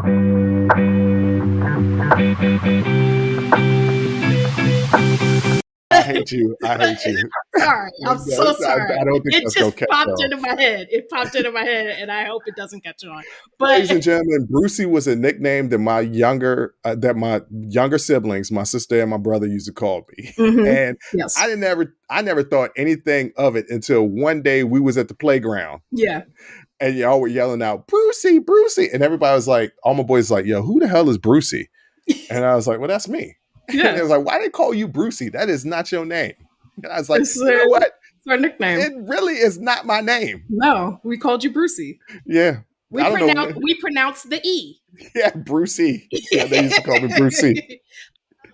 I hate you. I hate you. Sorry. I'm so sorry. I don't think It that's just okay. popped into my head. It popped into my head, and I hope it doesn't catch on. But ladies and gentlemen, Brucey was a nickname that my younger siblings, my sister and my brother, used to call me. And yes. I never thought anything of it until one day we was at the playground. Yeah. And y'all were yelling out, Brucey, Brucey. And everybody was like, all my boys like, yo, who the hell is Brucey? And I was like, well, that's me. Yeah. And it was like, why they call you Brucey? That is not your name. And I was like, you know what? It's our nickname. It really is not my name. No, we called you Brucey. Yeah. We pronounced the E. Yeah, Brucey. Yeah, they used to call me Brucey.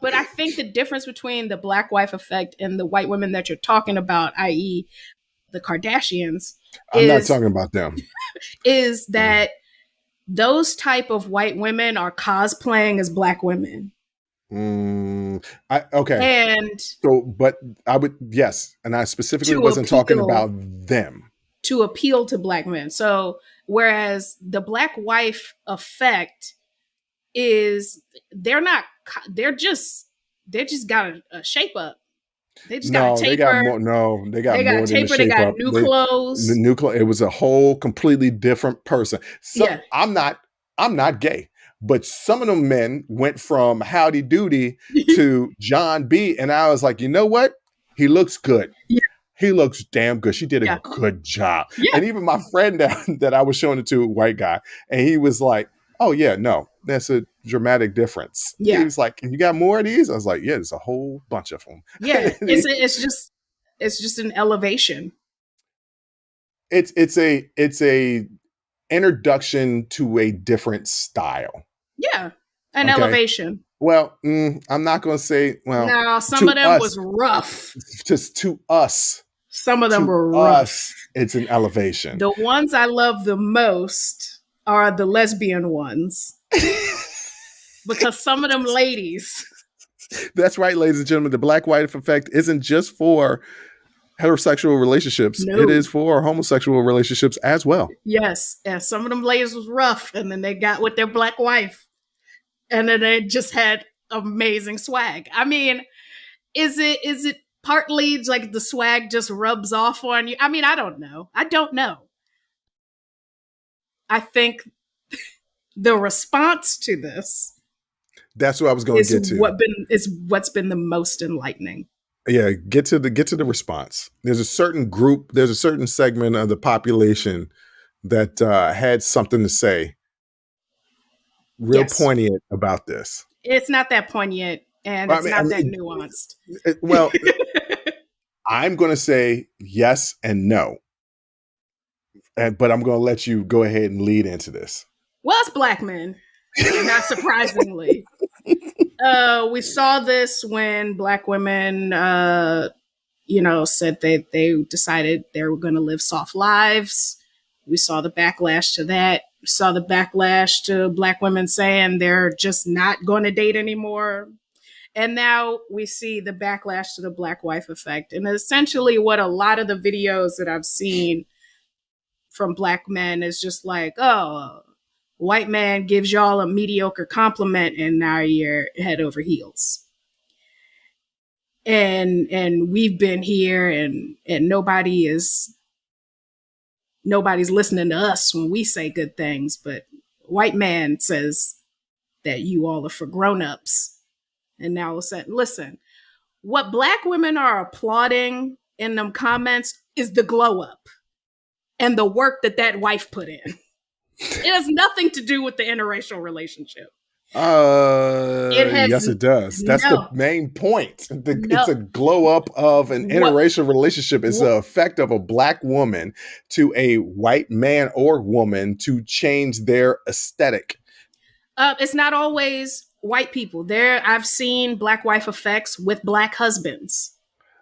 But I think the difference between the black wife effect and the white women that you're talking about, i.e. the Kardashians, I'm not talking about them. Is that those type of white women are cosplaying as black women. Okay. And so, but I would, yes. And I specifically wasn't talking about them. To appeal to black men. So, whereas the black wife effect is, they just got a shape up. They just got a taper. They got more than a shape They got up. New clothes. It was a whole completely different person. So yeah. I'm not gay. But some of them men went from Howdy Doody to John B. And I was like, you know what? He looks good. Yeah. He looks damn good. She did a good job. Yeah. And even my friend that I was showing it to, a white guy, and he was like, oh, yeah, no, that's a dramatic difference. Yeah. He was like, you got more of these? I was like, yeah, there's a whole bunch of them. Yeah, it's just an elevation. It's a introduction to a different style. Yeah, an elevation. Well, I'm not going to say, well. No, some of them was rough. Just to us. Some of them were rough. It's an elevation. The ones I love the most are the lesbian ones. Because some of them ladies. That's right, ladies and gentlemen. The black wife effect isn't just for heterosexual relationships. No. It is for homosexual relationships as well. Yes. And some of them ladies was rough, and then they got with their black wife. And then they just had amazing swag. I mean, is it partly like the swag just rubs off on you? I mean, I don't know. I think the response to this, that's what I was going to get to. Is what's been the most enlightening. Yeah, get to the response. There's a certain group, there's a certain segment of the population that had something to say. Real poignant about this. It's not that poignant, and it's not that nuanced. Well, I'm going to say yes and no, but I'm going to let you go ahead and lead into this. Well, it's black men, not surprisingly. We saw this when black women, said they decided they were going to live soft lives. We saw the backlash to that. We saw the backlash to black women saying they're just not going to date anymore. And now we see the backlash to the black wife effect. And essentially what a lot of the videos that I've seen from black men is just like, oh, white man gives y'all a mediocre compliment and now you're head over heels. And we've been here and nobody's listening to us when we say good things, but white man says that you all are for grown-ups. And now all of a sudden, listen, what black women are applauding in them comments is the glow up and the work that wife put in. It has nothing to do with the interracial relationship. Yes, it does. That's the main point. It's a glow up of an interracial relationship. It's the effect of a black woman to a white man or woman to change their aesthetic. It's not always white people. I've seen black wife effects with black husbands.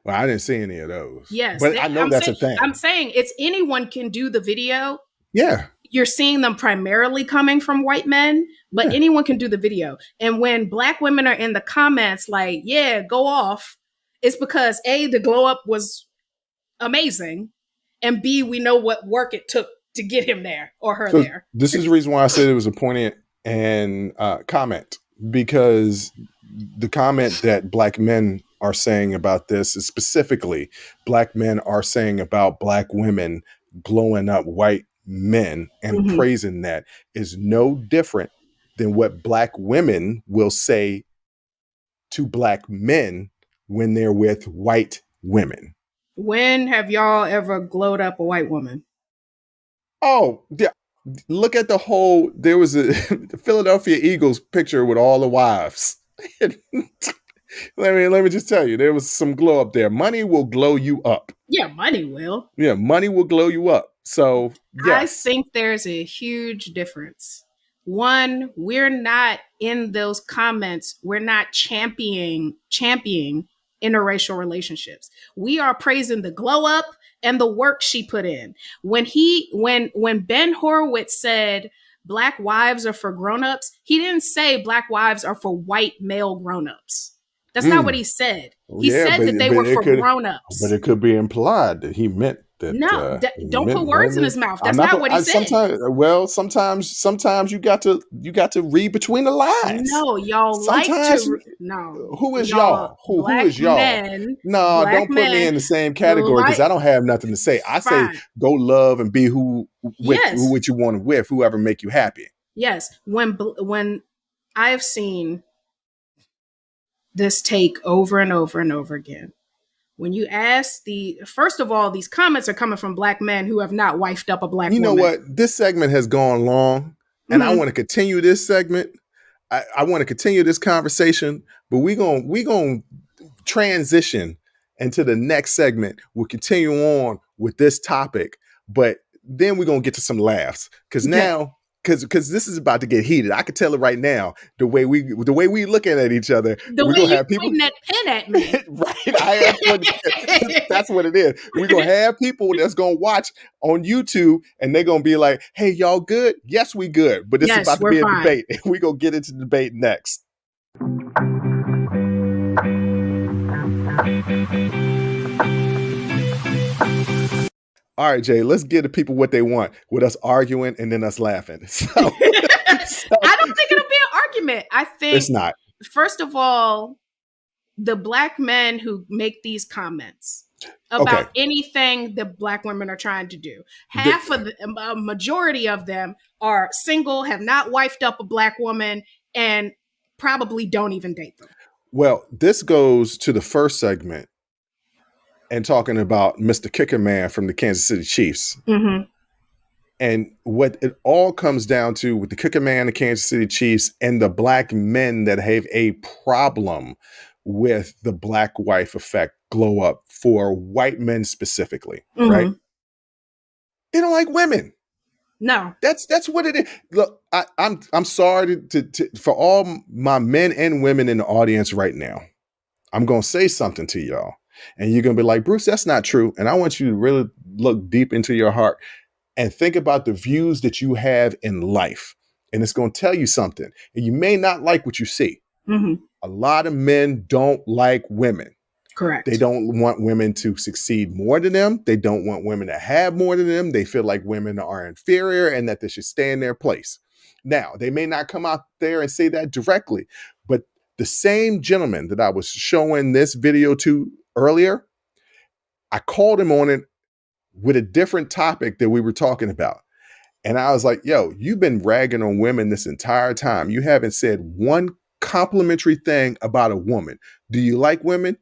Well, I didn't see any of those. Yes, but I know that's a thing. I'm saying it's anyone can do the video. Yeah. You're seeing them primarily coming from white men, but anyone can do the video. And when black women are in the comments like, yeah, go off, it's because A, the glow up was amazing. And B, we know what work it took to get him there or her there. This is the reason why I said it was a poignant and comment, because the comment that Black men are saying about this is specifically Black men are saying about Black women glowing up white men and praising that is no different than what Black women will say to Black men when they're with white women. When have y'all ever glowed up a white woman? Oh, yeah. Look at there was a Philadelphia Eagles picture with all the wives. Let me just tell you, there was some glow up there. Money will glow you up. Yeah, money will. Yeah, money will glow you up. So, yes. I think there's a huge difference. One, we're not in those comments, we're not championing interracial relationships. We are praising the glow up and the work she put in. When Ben Horowitz said Black wives are for grown-ups, he didn't say Black wives are for white male grown-ups. That's not what he said. He said that they were for grown-ups. But it could be implied that he meant that. No, don't put words in his mouth. That's not what he said. Sometimes you got to read between the lines. No, y'all no. Who is y'all? Who is y'all? No, don't put me in the same category, because I don't have nothing to say. I say go love and be who what you want to with, whoever make you happy. Yes, when I have seen this take over and over and over again. When you ask first of all, these comments are coming from Black men who have not wifed up a Black woman. You know what? This segment has gone long, and I want to continue this segment. I want to continue this conversation, but we're going to transition into the next segment. We'll continue on with this topic, but then we're going to get to some laughs, because now, because this is about to get heated. I can tell it right now. The way we looking at each other. The way you pointing that pen at me. Right. That's what it is. We're going to have people that's going to watch on YouTube, and they're going to be like, hey, y'all good? Yes, we good. But this is about to be a debate. We're going to get into the debate next. All right, Jay, let's give the people what they want, with us arguing and then us laughing. I don't think it'll be an argument. I think it's not. First of all, the Black men who make these comments about anything that Black women are trying to do, a majority of them are single, have not wifed up a Black woman, and probably don't even date them. Well, this goes to the first segment, and talking about Mr. Kicker Man from the Kansas City Chiefs. And what it all comes down to with the Kicker Man, the Kansas City Chiefs, and the Black men that have a problem with the Black wife effect glow up for white men specifically, right? They don't like women. No, that's what it is. Look, I'm sorry for all my men and women in the audience right now. I'm going to say something to y'all. And you're going to be like, Bruce, that's not true. And I want you to really look deep into your heart and think about the views that you have in life. And it's going to tell you something. And you may not like what you see. A lot of men don't like women. Correct. They don't want women to succeed more than them. They don't want women to have more than them. They feel like women are inferior and that they should stay in their place. Now, they may not come out there and say that directly, but the same gentleman that I was showing this video to earlier, I called him on it with a different topic that we were talking about. And I was like, yo, you've been ragging on women this entire time. You haven't said one complimentary thing about a woman. Do you like women?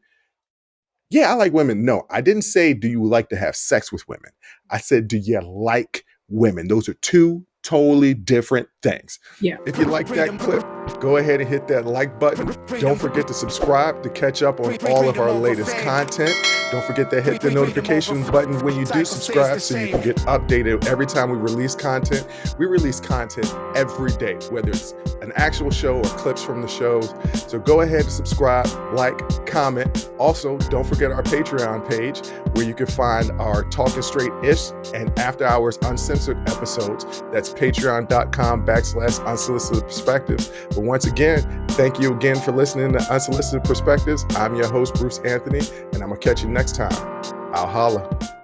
Yeah, I like women. No, I didn't say, do you like to have sex with women? I said, do you like women? Those are two totally different things. Yeah. If you like that clip, go ahead and hit that like button. Don't forget to subscribe to catch up on all of our latest content. Don't forget to hit the notification button when you do subscribe so you can get updated every time we release content. We release content every day, whether it's an actual show or clips from the shows. So go ahead and subscribe, like, comment. Also, don't forget our Patreon page where you can find our Talking Straight-ish and After Hours Uncensored episodes. That's patreon.com/unsolicited perspectives. But once again, thank you again for listening to Unsolicited Perspectives. I'm your host, Bruce Anthony, and I'm going to catch you next time. I'll holla.